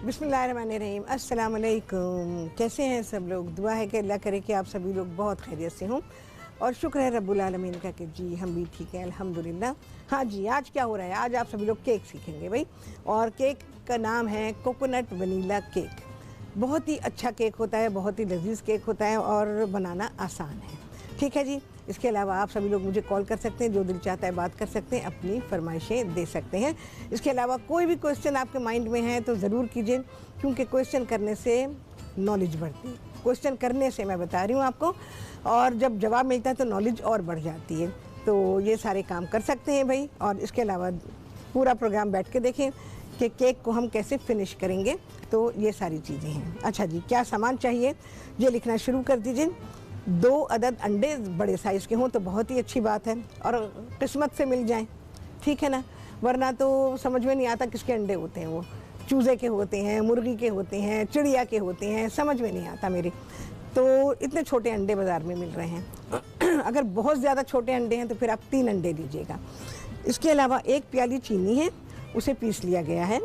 बिस्मिल्लाहिर्रहमानिर्रहीम। अस्सलाम वालेकुम। कैसे हैं सब लोग? दुआ है कि अल्लाह करे कि आप सभी लोग बहुत खैरियत से हों और शुक्र है रब्बुल आलमीन का कि जी हम भी ठीक हैं अल्हम्दुलिल्लाह। हाँ जी, आज क्या हो रहा है? आज आप सभी लोग केक सीखेंगे भाई, और केक का नाम है कोकोनट वनीला केक। बहुत ही अच्छा केक होता है, बहुत ही लजीज केक होता है और बनाना आसान है। ठीक है जी। इसके अलावा आप सभी लोग मुझे कॉल कर सकते हैं, जो दिल चाहता है बात कर सकते हैं, अपनी फरमाइशें दे सकते हैं। इसके अलावा कोई भी क्वेश्चन आपके माइंड में है तो ज़रूर कीजिए, क्योंकि क्वेश्चन करने से नॉलेज बढ़ती है। क्वेश्चन करने से मैं बता रही हूँ आपको, और जब जवाब मिलता है तो नॉलेज और बढ़ जाती है। तो ये सारे काम कर सकते हैं भाई। और इसके अलावा पूरा प्रोग्राम बैठ के देखें कि केक को हम कैसे फिनिश करेंगे। तो ये सारी चीज़ें हैं। अच्छा जी, क्या सामान चाहिए ये लिखना शुरू कर दीजिए। 2 अदद अंडे बड़े साइज़ के हों तो बहुत ही अच्छी बात है, और किस्मत से मिल जाएं, ठीक है ना, वरना तो समझ में नहीं आता किसके अंडे होते हैं। वो चूज़े के होते हैं, मुर्गी के होते हैं, चिड़िया के होते हैं, समझ में नहीं आता मेरे। तो इतने छोटे अंडे बाज़ार में मिल रहे हैं। अगर बहुत ज़्यादा छोटे अंडे हैं तो फिर आप 3 अंडे लीजिएगा। इसके अलावा 1 प्याली चीनी है, उसे पीस लिया गया है,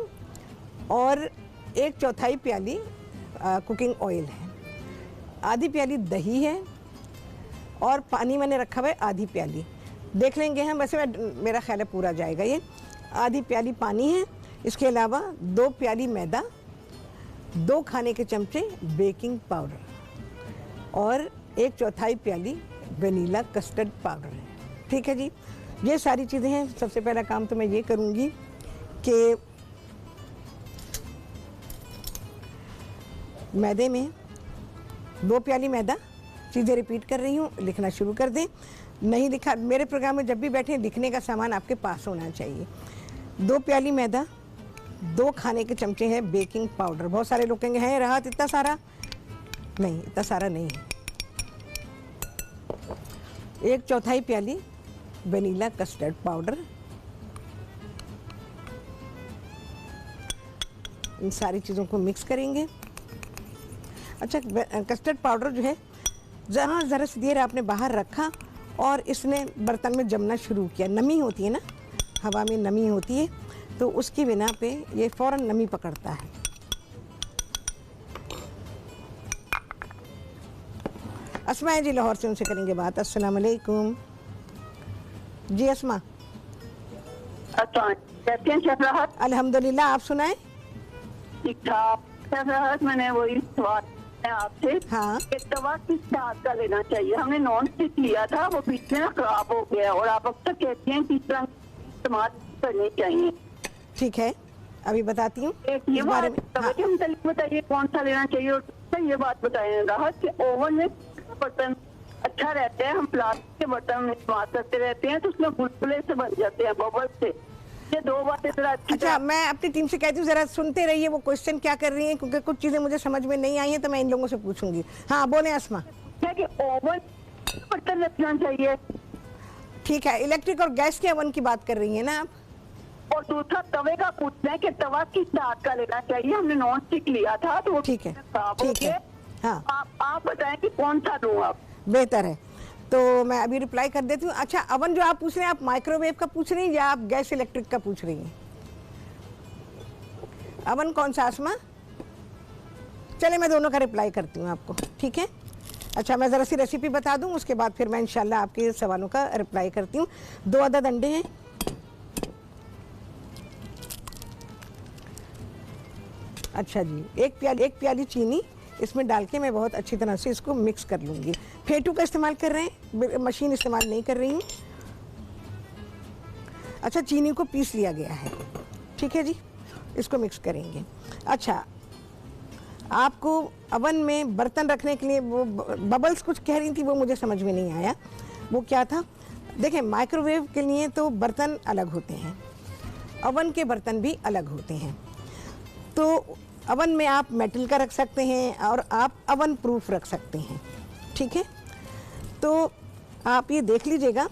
और 1/4 प्याली कुकिंग ऑयल है, आधी प्याली दही है, और पानी मैंने रखा हुआ है आधी प्याली। देख लेंगे हम, वैसे मेरा ख्याल है पूरा जाएगा ये। आधी प्याली पानी है। इसके अलावा 2 प्याली मैदा, 2 खाने के चमचे बेकिंग पाउडर, और 1/4 प्याली वनीला कस्टर्ड पाउडर है। ठीक है जी, ये सारी चीज़ें हैं। सबसे पहला काम तो मैं ये करूँगी कि मैदे में 2 प्याली मैदा, चीज़ें रिपीट कर रही हूँ, लिखना शुरू कर दें। नहीं लिखा, मेरे प्रोग्राम में जब भी बैठे लिखने का सामान आपके पास होना चाहिए। 2 प्याली मैदा, 2 खाने के चमचे हैं बेकिंग पाउडर। बहुत सारे लोग कहेंगे हैं राहत इतना सारा, नहीं इतना सारा नहीं है। 1/4 प्याली वनीला कस्टर्ड पाउडर। इन सारी चीज़ों को मिक्स करेंगे। अच्छा, कस्टर्ड पाउडर जो है ज़रा सी देर आपने बाहर रखा और इसने बर्तन में जमना शुरू किया। नमी होती है ना, हवा में नमी होती है, तो उसकी बिना पे ये फ़ौरन नमी पकड़ता है। अस्मा जी लाहौर से, उनसे करेंगे बात। अस्सलाम वालेकुम जी अस्मा। कैसे हैं शेफ राहत? अल्हम्दुलिल्लाह, आप सुनाएं? ठीक ठाक शेफ राहत। मैंने वही सवाल है आपसे। हाँ, तवा किस टाइप का लेना चाहिए? हमने नॉन स्टिक लिया था, वो बीच में खराब हो गया, और आप अब तक कहती हैं किस तरह इस्तेमाल करनी चाहिए। ठीक है, अभी बताती हूँ ये बात बताइए कौन सा लेना चाहिए। और ये बात बताएं राहत कि ओवन में बर्तन अच्छा रहता है? हम प्लास्टिक के बर्तन में इस्तेमाल करते रहते हैं तो उसमें बुलबुले से बन जाते हैं, बबल से। ये 2 बातें जरा अच्छा, मैं अपनी टीम से कहती हूँ ज़रा सुनते रहिए वो क्वेश्चन क्या कर रही हैं, क्योंकि कुछ चीज़ें मुझे समझ में नहीं आई हैं तो मैं इन लोगों से पूछूंगी। हाँ बोलें अस्मा। है कि ओवन बर्तन रखना चाहिए। ठीक है, इलेक्ट्रिक और गैस के ओवन की बात कर रही हैं ना आप? और दूसरा तवे का पूछना है कि तवा किस टाइप का लेना चाहिए? हमने नॉन स्टिक लिया था तो ठीक है, ठीक है। हाँ, आप बताएं कि कौन सा लूं? आप बेहतर है, तो मैं अभी रिप्लाई कर देती हूँ। अच्छा, अवन जो आप पूछ रहे हैं, आप माइक्रोवेव का पूछ रही हैं या आप गैस इलेक्ट्रिक का पूछ रही हैं? अवन कौन सा अस्मा? चले मैं दोनों का रिप्लाई करती हूँ आपको, ठीक है। अच्छा, मैं ज़रा सी रेसिपी बता दूँ, उसके बाद फिर मैं इंशाल्लाह आपके सवालों का रिप्लाई करती हूँ। 2 अदद अंडे हैं, अच्छा जी, 1 प्याली चीनी इसमें डाल के मैं बहुत अच्छी तरह से इसको मिक्स कर लूँगी। फेटू का इस्तेमाल कर रहे हैं, मशीन इस्तेमाल नहीं कर रही हूँ। अच्छा, चीनी को पीस लिया गया है, ठीक है जी। इसको मिक्स करेंगे। अच्छा, आपको अवन में बर्तन रखने के लिए वो बबल्स कुछ कह रही थी, वो मुझे समझ में नहीं आया वो क्या था। देखें, माइक्रोवेव के लिए तो बर्तन अलग होते हैं, अवन के बर्तन भी अलग होते हैं। तो अवन में आप मेटल का रख सकते हैं और आप अवन प्रूफ रख सकते हैं, ठीक है। तो आप ये देख लीजिएगा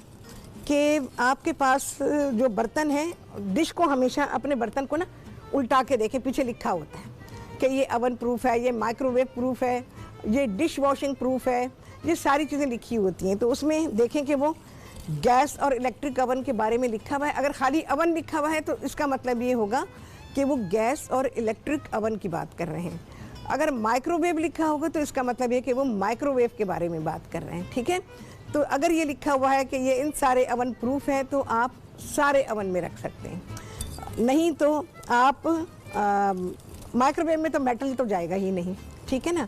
कि आपके पास जो बर्तन है, डिश को हमेशा अपने बर्तन को ना उल्टा के देखें, पीछे लिखा होता है कि ये अवन प्रूफ है, ये माइक्रोवेव प्रूफ है, ये डिश वॉशिंग प्रूफ है, ये सारी चीज़ें लिखी होती हैं। तो उसमें देखें कि वो गैस और इलेक्ट्रिक अवन के बारे में लिखा हुआ है। अगर खाली अवन लिखा हुआ है तो इसका मतलब ये होगा कि वो गैस और इलेक्ट्रिक अवन की बात कर रहे हैं। अगर माइक्रोवेव लिखा होगा तो इसका मतलब ये कि वो माइक्रोवेव के बारे में बात कर रहे हैं, ठीक है। तो अगर ये लिखा हुआ है कि ये इन सारे अवन प्रूफ है तो आप सारे अवन में रख सकते हैं, नहीं तो आप माइक्रोवेव में तो मेटल तो जाएगा ही नहीं, ठीक है ना।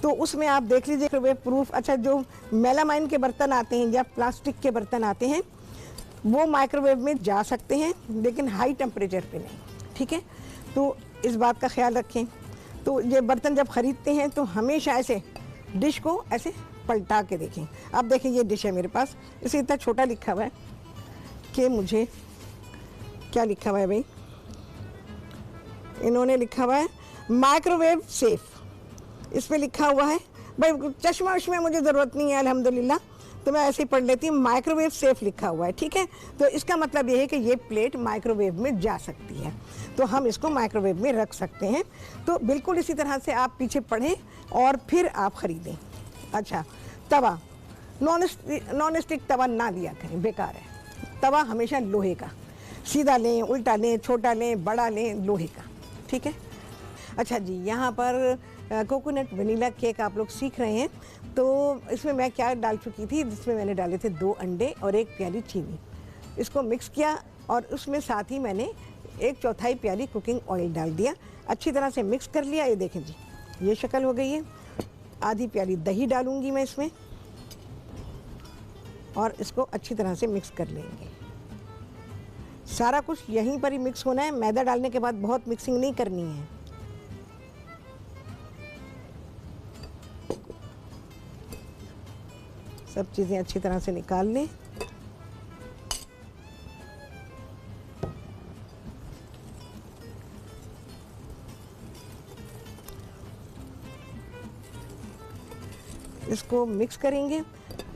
तो उसमें आप देख लीजिए माइक्रोवेव प्रूफ। अच्छा, जो मेलामाइन के बर्तन आते हैं या प्लास्टिक के बर्तन आते हैं वो माइक्रोवेव में जा सकते हैं लेकिन हाई टेम्परेचर पे नहीं, ठीक है। तो इस बात का ख्याल रखें। तो ये बर्तन जब ख़रीदते हैं तो हमेशा ऐसे डिश को ऐसे पलटा के देखें। अब देखें ये डिश है मेरे पास, इसे इतना छोटा लिखा हुआ है कि मुझे क्या लिखा हुआ है भाई, इन्होंने लिखा हुआ है माइक्रोवेव सेफ। इस पर लिखा हुआ है भाई, चश्मा वश्मा मुझे ज़रूरत नहीं है अल्हम्दुलिल्लाह, तो मैं ऐसे ही पढ़ लेती हूँ। माइक्रोवेव सेफ लिखा हुआ है, ठीक है। तो इसका मतलब ये है कि ये प्लेट माइक्रोवेव में जा सकती है, तो हम इसको माइक्रोवेव में रख सकते हैं। तो बिल्कुल इसी तरह से आप पीछे पढ़ें और फिर आप ख़रीदें। अच्छा, तवा नॉन स्टिक तवा ना लिया करें, बेकार है। तवा हमेशा लोहे का, सीधा लें, उल्टा लें, छोटा लें, बड़ा लें, लोहे का, ठीक है। अच्छा जी, यहाँ पर कोकोनट वनीला केक आप लोग सीख रहे हैं। तो इसमें मैं क्या डाल चुकी थी, जिसमें मैंने डाले थे 2 अंडे और 1 प्याली चीनी। इसको मिक्स किया और उसमें साथ ही मैंने 1/4 प्याली कुकिंग ऑयल डाल दिया। अच्छी तरह से मिक्स कर लिया। ये देखें जी, ये शक्ल हो गई है। आधी प्याली दही डालूंगी मैं इसमें और इसको अच्छी तरह से मिक्स कर लेंगे। सारा कुछ यहीं पर ही मिक्स होना है, मैदा डालने के बाद बहुत मिक्सिंग नहीं करनी है। सब चीज़ें अच्छी तरह से निकाल लें। इसको मिक्स करेंगे।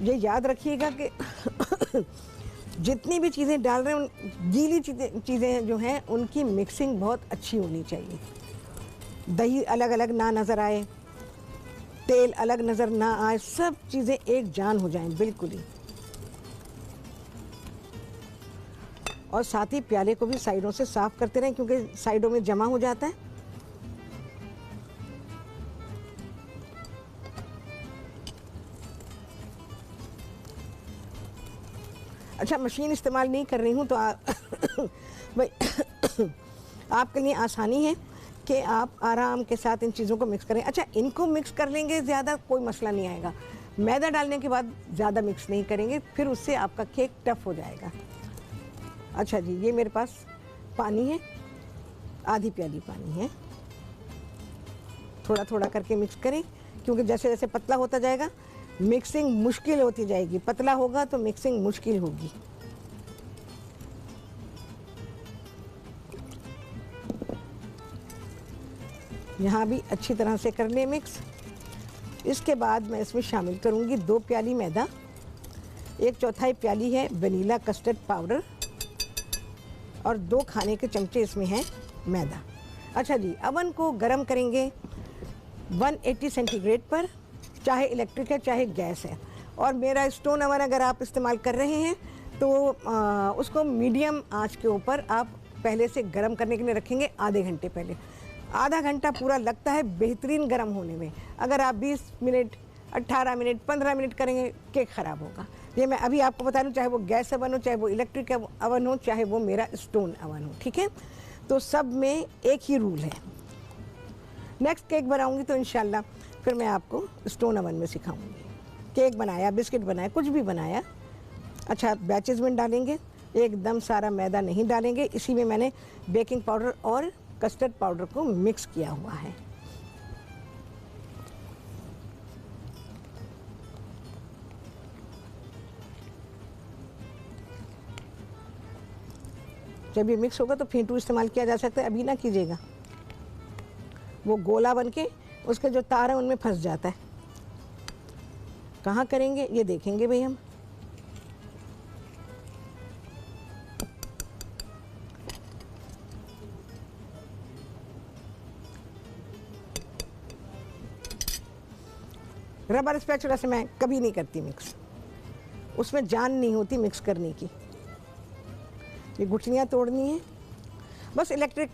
ये याद रखिएगा कि जितनी भी चीज़ें डाल रहे हैं, गीली चीज़ें जो हैं उनकी मिक्सिंग बहुत अच्छी होनी चाहिए। दही अलग अलग ना नज़र आए, तेल अलग नज़र ना आए, सब चीज़ें एक जान हो जाएं बिल्कुल ही। और साथ ही प्याले को भी साइडों से साफ़ करते रहें क्योंकि साइडों में जमा हो जाता है। अच्छा, मशीन इस्तेमाल नहीं कर रही हूँ तो भाई आपके लिए आसानी है कि आप आराम के साथ इन चीज़ों को मिक्स करें। अच्छा, इनको मिक्स कर लेंगे ज़्यादा कोई मसला नहीं आएगा। मैदा डालने के बाद ज़्यादा मिक्स नहीं करेंगे, फिर उससे आपका केक टफ हो जाएगा। अच्छा जी, ये मेरे पास पानी है, आधी प्याली पानी है। थोड़ा थोड़ा करके मिक्स करें क्योंकि जैसे जैसे पतला होता जाएगा मिक्सिंग मुश्किल होती जाएगी। पतला होगा तो मिक्सिंग मुश्किल होगी। यहाँ भी अच्छी तरह से कर लें मिक्स। इसके बाद मैं इसमें शामिल करूँगी 2 प्याली मैदा, 1/4 प्याली है वनीला कस्टर्ड पाउडर और 2 खाने के चमचे इसमें है मैदा। अच्छा जी, अवन को गरम करेंगे 180 सेंटीग्रेड पर, चाहे इलेक्ट्रिक है चाहे गैस है। और मेरा स्टोन अवन अगर आप इस्तेमाल कर रहे हैं तो उसको मीडियम आंच के ऊपर आप पहले से गरम करने के लिए रखेंगे आधे घंटे पहले। आधा घंटा पूरा लगता है बेहतरीन गरम होने में। अगर आप 20 मिनट, 18 मिनट, 15 मिनट करेंगे केक ख़राब होगा। ये मैं अभी आपको बता दूं, चाहे वो गैस अवन हो, चाहे वो इलेक्ट्रिक अवन हो, चाहे वो मेरा स्टोन अवन हो, ठीक है। तो सब में एक ही रूल है। नेक्स्ट केक बनाऊंगी तो इंशाल्लाह फिर मैं आपको स्टोन अवन में सिखाऊंगी। केक बनाया, बिस्किट बनाया, कुछ भी बनाया। अच्छा, बैचेस में डालेंगे, एकदम सारा मैदा नहीं डालेंगे। इसी में मैंने बेकिंग पाउडर और कस्टर्ड पाउडर को मिक्स किया हुआ है। जब ये मिक्स होगा तो फेंटू इस्तेमाल किया जा सकता है, अभी ना कीजिएगा, वो गोला बन के उसके जो तार हैं उनमें फंस जाता है। कहाँ करेंगे ये देखेंगे भाई हम। रबर स्पैचुला से मैं कभी नहीं करती मिक्स, उसमें जान नहीं होती मिक्स करने की। ये गुठलियाँ तोड़नी है। बस इलेक्ट्रिक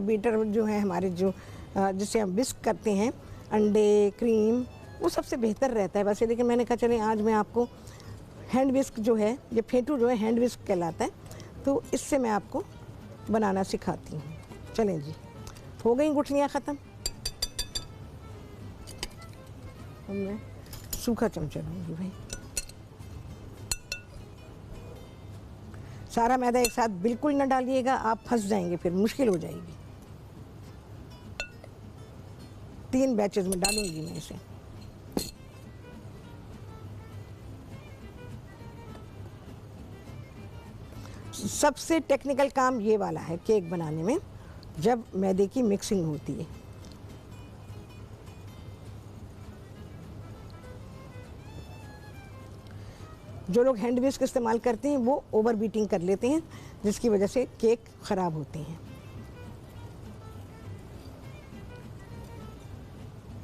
बीटर जो है हमारे जो जिससे हम विस्क करते हैं अंडे क्रीम, वो सबसे बेहतर रहता है वैसे। लेकिन मैंने कहा चलें आज मैं आपको हैंड विस्क जो है, ये फेंटू जो है हैंड विस्क कहलाता है, तो इससे मैं आपको बनाना सिखाती हूँ। चलें जी, हो गई गुठलियाँ ख़त्म। अब मैं सूखा चमचा लूँगी भाई। सारा मैदा एक साथ बिल्कुल न डालिएगा, आप फंस जाएंगे, फिर मुश्किल हो जाएगी। 3 बैचेस में डालूंगी मैं इसे। सबसे टेक्निकल काम ये वाला है केक बनाने में, जब मैदे की मिक्सिंग होती है। जो लोग हैंड विस्क इस्तेमाल करते हैं वो ओवर बीटिंग कर लेते हैं, जिसकी वजह से केक ख़राब होते हैं।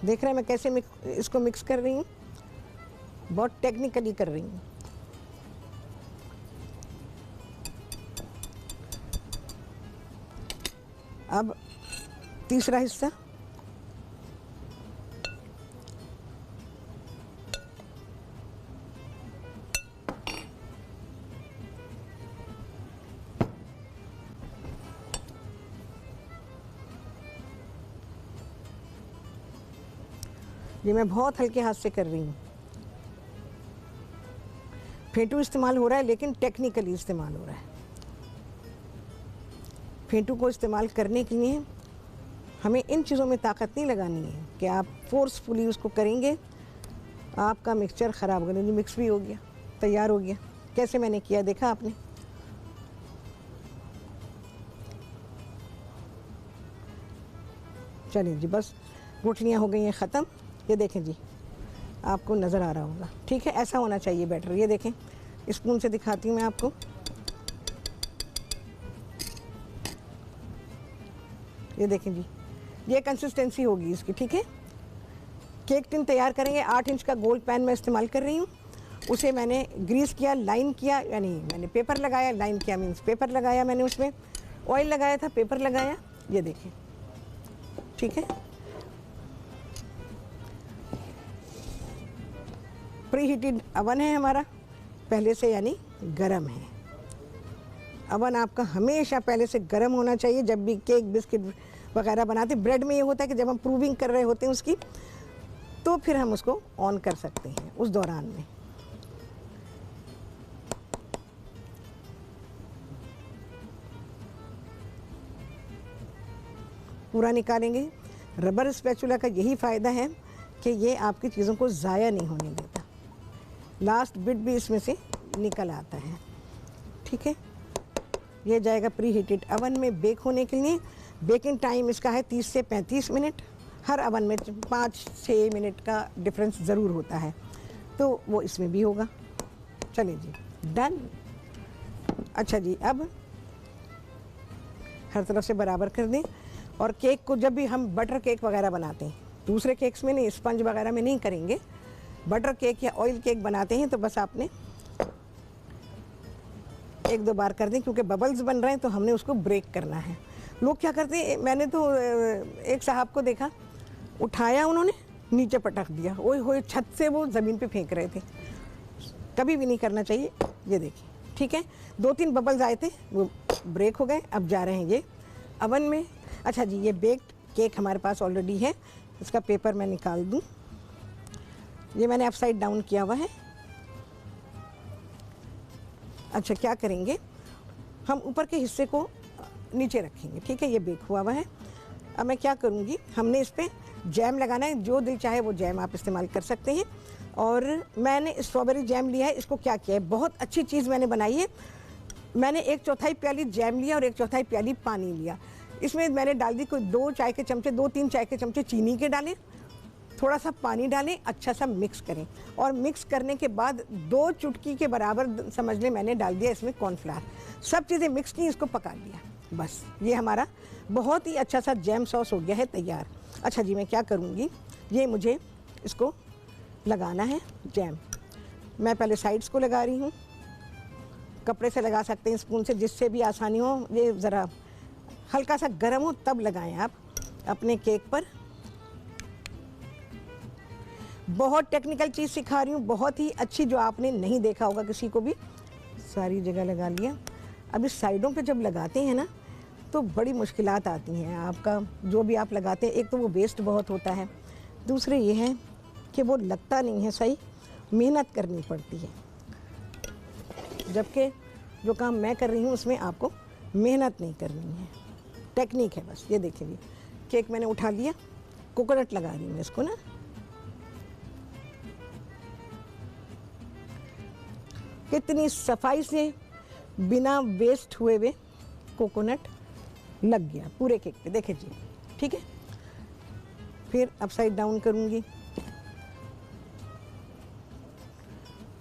देख रहे हैं मैं कैसे इसको मिक्स कर रही हूँ, बहुत टेक्निकली कर रही हूँ। अब तीसरा हिस्सा, ये मैं बहुत हल्के हाथ से कर रही हूँ। फेंटू इस्तेमाल हो रहा है लेकिन टेक्निकली इस्तेमाल हो रहा है। फेंटू को इस्तेमाल करने के लिए हमें इन चीज़ों में ताकत नहीं लगानी है कि आप फोर्सफुली उसको करेंगे, आपका मिक्सचर ख़राब होगा। नहीं, मिक्स भी हो गया, तैयार हो गया। कैसे मैंने किया देखा आपने। चलिए जी, बस गुठलियाँ हो गई हैं ख़त्म। ये देखें जी, आपको नज़र आ रहा होगा, ठीक है, ऐसा होना चाहिए बैटर। ये देखें, स्पून से दिखाती हूँ मैं आपको। ये देखें जी, ये कंसिस्टेंसी होगी इसकी, ठीक है। केक टिन तैयार करेंगे। 8 इंच का गोल्ड पैन मैं इस्तेमाल कर रही हूँ। उसे मैंने ग्रीस किया, लाइन किया, यानी मैंने पेपर लगाया। लाइन किया मीन्स पेपर लगाया मैंने, उसमें ऑयल लगाया था, पेपर लगाया। ये देखें, ठीक है। प्री हीटेड अवन है हमारा पहले से, यानी गरम है। अवन आपका हमेशा पहले से गर्म होना चाहिए जब भी केक बिस्किट वगैरह बनाते। ब्रेड में ये होता है कि जब हम प्रूविंग कर रहे होते हैं उसकी, तो फिर हम उसको ऑन कर सकते हैं उस दौरान में। पूरा निकालेंगे। रबर स्पैचुला का यही फ़ायदा है कि ये आपकी चीज़ों को ज़ाया नहीं होने देता। लास्ट बिट भी इसमें से निकल आता है, ठीक है। ये जाएगा प्री हीटेड अवन में बेक होने के लिए। बेकिंग टाइम इसका है 30 से 35 मिनट। हर अवन में 5-6 मिनट का डिफरेंस ज़रूर होता है, तो वो इसमें भी होगा। चलिए जी, डन। अच्छा जी, अब हर तरफ से बराबर कर दें। और केक को जब भी हम बटर केक वगैरह बनाते हैं, दूसरे केक्स में नहीं, स्पंज वगैरह में नहीं करेंगे, बटर केक या ऑयल केक बनाते हैं, तो बस आपने 1-2 बार कर दें, क्योंकि बबल्स बन रहे हैं तो हमने उसको ब्रेक करना है। लोग क्या करते हैं, मैंने तो एक साहब को देखा, उठाया उन्होंने, नीचे पटक दिया, ओए होए, छत से वो ज़मीन पे फेंक रहे थे। कभी भी नहीं करना चाहिए। ये देखिए, ठीक है, 2-3 बबल्स आए थे, वो ब्रेक हो गए। अब जा रहे हैं ये अवन में। अच्छा जी, ये बेक्ड केक हमारे पास ऑलरेडी है। इसका पेपर मैं निकाल दूँ। ये मैंने अपसाइड डाउन किया हुआ है। अच्छा, क्या करेंगे, हम ऊपर के हिस्से को नीचे रखेंगे, ठीक है। ये बेक हुआ हुआ है। अब मैं क्या करूँगी, हमने इस पर जैम लगाना है। जो दिल चाहे वो जैम आप इस्तेमाल कर सकते हैं। और मैंने स्ट्रॉबेरी जैम लिया है। इसको क्या किया है, बहुत अच्छी चीज़ मैंने बनाई है। मैंने 1/4 प्याली जैम लिया और 1/4 प्याली पानी लिया। इसमें मैंने डाल दी कोई 2 चाय के चमचे, 2-3 चाय के चमचे चीनी के डालें, थोड़ा सा पानी डालें, अच्छा सा मिक्स करें। और मिक्स करने के बाद 2 चुटकी के बराबर समझ लें मैंने डाल दिया इसमें कॉर्नफ्लावर। सब चीज़ें मिक्स की, इसको पका लिया। बस ये हमारा बहुत ही अच्छा सा जैम सॉस हो गया है तैयार। अच्छा जी, मैं क्या करूँगी, ये मुझे इसको लगाना है जैम। मैं पहले साइड्स को लगा रही हूँ, कपड़े से लगा सकते हैं, स्पून से, जिससे भी आसानी हो। ये ज़रा हल्का सा गर्म हो तब लगाएं आप अपने केक पर। बहुत टेक्निकल चीज़ सिखा रही हूँ, बहुत ही अच्छी, जो आपने नहीं देखा होगा किसी को भी। सारी जगह लगा लिया। अब इस साइडों पे जब लगाते हैं ना तो बड़ी मुश्किलात आती हैं। आपका जो भी आप लगाते हैं, एक तो वो वेस्ट बहुत होता है, दूसरे ये है कि वो लगता नहीं है सही, मेहनत करनी पड़ती है। जबकि जो काम मैं कर रही हूँ उसमें आपको मेहनत नहीं करनी है, टेक्निक है बस। ये देखिए, केक मैंने उठा लिया, कोकोनट लगा रही हूँ इसको ना। कितनी सफाई से बिना वेस्ट हुए हुए कोकोनट लग गया पूरे केक पे, देखिए जी। ठीक है, फिर अपसाइड डाउन करूँगी।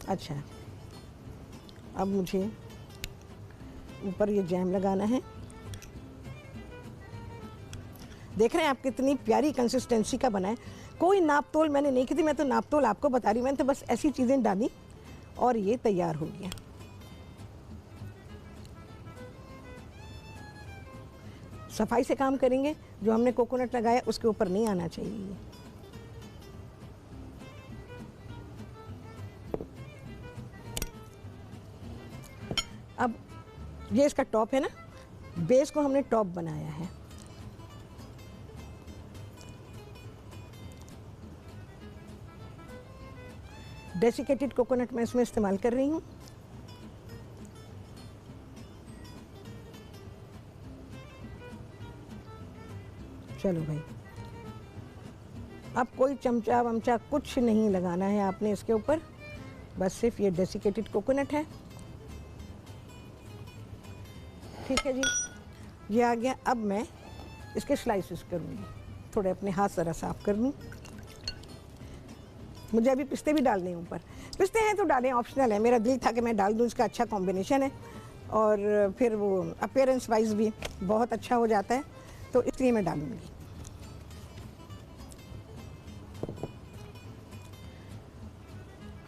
अच्छा, अब मुझे ऊपर ये जैम लगाना है। देख रहे हैं आप कितनी प्यारी कंसिस्टेंसी का बना है। कोई नाप तोल मैंने नहीं की थी, मैं तो नाप तोल आपको बता रही हूँ। मैंने तो बस ऐसी चीज़ें डाली और ये तैयार हो गया। सफाई से काम करेंगे, जो हमने कोकोनट लगाया उसके ऊपर नहीं आना चाहिए। अब ये इसका टॉप है ना, बेस को हमने टॉप बनाया है। डेसिकेटेड कोकोनट मैं इसमें इस्तेमाल कर रही हूँ। चलो भाई, अब कोई चमचा वमचा कुछ नहीं लगाना है आपने इसके ऊपर, बस सिर्फ ये डेसिकेटेड कोकोनट है। ठीक है जी, ये आ गया। अब मैं इसके स्लाइसेस करूँगी। थोड़े अपने हाथ ज़रा साफ कर लूँ। मुझे अभी पिस्ते भी डालने हैं ऊपर। पिस्ते हैं तो डालें, ऑप्शनल है। मेरा दिल था कि मैं डाल दूँ, इसका अच्छा कॉम्बिनेशन है और फिर वो अपीयरेंस वाइज भी बहुत अच्छा हो जाता है, तो इसलिए मैं डालूँगी।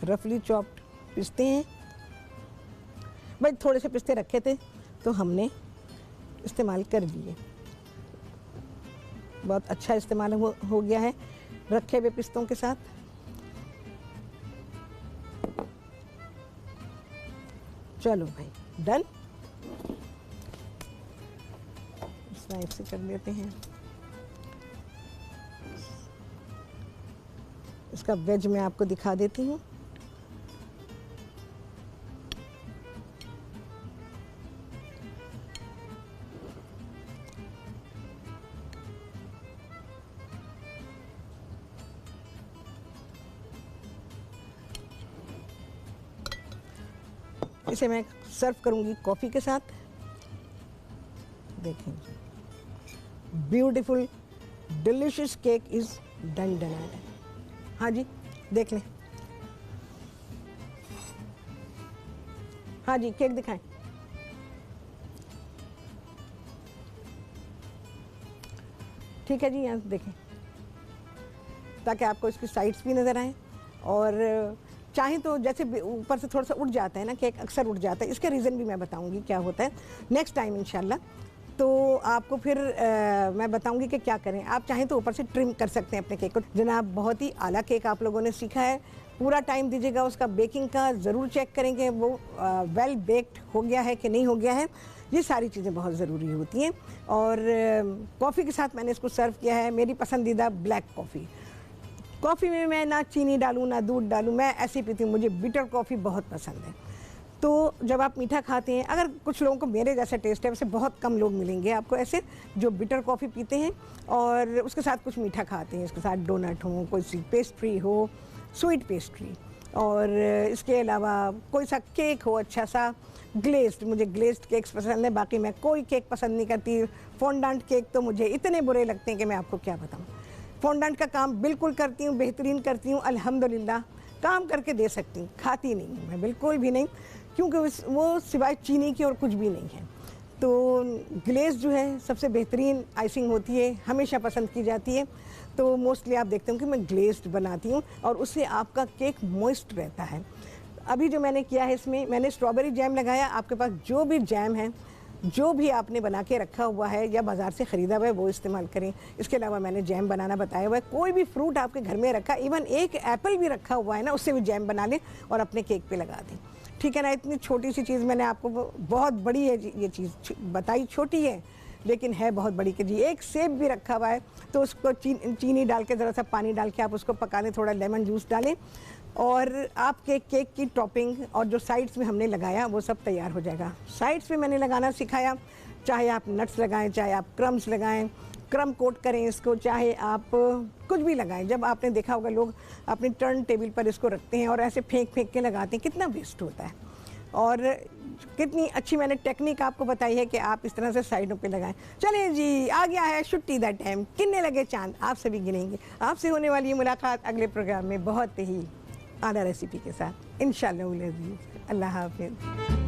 रफली चॉप्ड पिस्ते हैं भाई, थोड़े से पिस्ते रखे थे तो हमने इस्तेमाल कर दिए। बहुत अच्छा इस्तेमाल हो गया है रखे हुए पिस्तों के साथ। चलो भाई, डन। इस टाइप से कर लेते हैं। इसका वेज मैं आपको दिखा देती हूँ। इसे मैं सर्व करूंगी कॉफ़ी के साथ। देखें, beautiful delicious cake is done done. हाँ जी, देख लें। हाँ जी, केक दिखाएं। ठीक है जी, यहाँ देखें ताकि आपको इसकी साइड्स भी नज़र आए। और चाहे तो जैसे ऊपर से थोड़ा सा उठ जाता है ना केक, अक्सर उठ जाता है, इसका रीज़न भी मैं बताऊंगी क्या होता है नेक्स्ट टाइम इंशाल्लाह। तो आपको फिर मैं बताऊंगी कि क्या करें। आप चाहें तो ऊपर से ट्रिम कर सकते हैं अपने केक को। जनाब, बहुत ही आला केक आप लोगों ने सीखा है। पूरा टाइम दीजिएगा उसका बेकिंग का, ज़रूर चेक करेंगे वो वेल बेक्ड हो गया है कि नहीं हो गया है। ये सारी चीज़ें बहुत ज़रूरी होती हैं। और कॉफ़ी के साथ मैंने इसको सर्व किया है, मेरी पसंदीदा ब्लैक कॉफ़ी। कॉफ़ी में मैं ना चीनी डालूँ ना दूध डालूँ, मैं ऐसे पीती हूँ। मुझे बिटर कॉफ़ी बहुत पसंद है। तो जब आप मीठा खाते हैं, अगर कुछ लोगों को मेरे जैसा टेस्ट है, वैसे बहुत कम लोग मिलेंगे आपको ऐसे जो बिटर कॉफ़ी पीते हैं और उसके साथ कुछ मीठा खाते हैं। इसके साथ डोनट हो, कोई सी पेस्ट्री हो, स्वीट पेस्ट्री, और इसके अलावा कोई सा केक हो अच्छा सा ग्लेज्ड। मुझे ग्लेज्ड केक्स पसंद है, बाकी मैं कोई केक पसंद नहीं करती। फॉन्डांट केक तो मुझे इतने बुरे लगते हैं कि मैं आपको क्या बताऊँ। फॉन्डांट का काम बिल्कुल करती हूँ, बेहतरीन करती हूँ, अल्हम्दुलिल्लाह। काम करके दे सकती हूँ, खाती नहीं हूँ मैं, बिल्कुल भी नहीं, क्योंकि वो सिवाय चीनी की और कुछ भी नहीं है। तो ग्लेज़ जो है सबसे बेहतरीन आइसिंग होती है, हमेशा पसंद की जाती है। तो मोस्टली आप देखते हो कि मैं ग्लेज्ड बनाती हूँ और उससे आपका केक मॉइस्ट रहता है। अभी जो मैंने किया है, इसमें मैंने स्ट्रॉबेरी जैम लगाया। आपके पास जो भी जैम है जो भी आपने बना के रखा हुआ है या बाज़ार से ख़रीदा हुआ है वो इस्तेमाल करें। इसके अलावा मैंने जैम बनाना बताया हुआ है। कोई भी फ्रूट आपके घर में रखा, इवन एक एप्पल भी रखा हुआ है ना, उससे भी जैम बना लें और अपने केक पे लगा दें। ठीक है ना। इतनी छोटी सी चीज़ मैंने आपको, बहुत बड़ी है ये चीज़ बताई, छोटी है लेकिन है बहुत बड़ी कि जी एक सेब भी रखा हुआ है तो उसको चीनी डाल के, ज़रा सा पानी डाल के आप उसको पका लें, थोड़ा लेमन जूस डालें और आपके केक की टॉपिंग और जो साइड्स में हमने लगाया वो सब तैयार हो जाएगा। साइड्स में मैंने लगाना सिखाया, चाहे आप नट्स लगाएं, चाहे आप क्रम्स लगाएं, क्रम कोट करें इसको, चाहे आप कुछ भी लगाएं। जब आपने देखा होगा लोग अपनी टर्न टेबल पर इसको रखते हैं और ऐसे फेंक फेंक के लगाते हैं, कितना वेस्ट होता है। और कितनी अच्छी मैंने टेक्निक आपको बताई है कि आप इस तरह से साइडों पे लगाएं। चलिए जी, आ गया है छुट्टी दा टाइम, कितने लगे चांद आप सभी गिनेंगे। आपसे होने वाली मुलाकात अगले प्रोग्राम में बहुत ही आला रेसिपी के साथ इंशाअल्लाह। अल्लाह हाफ़िज़।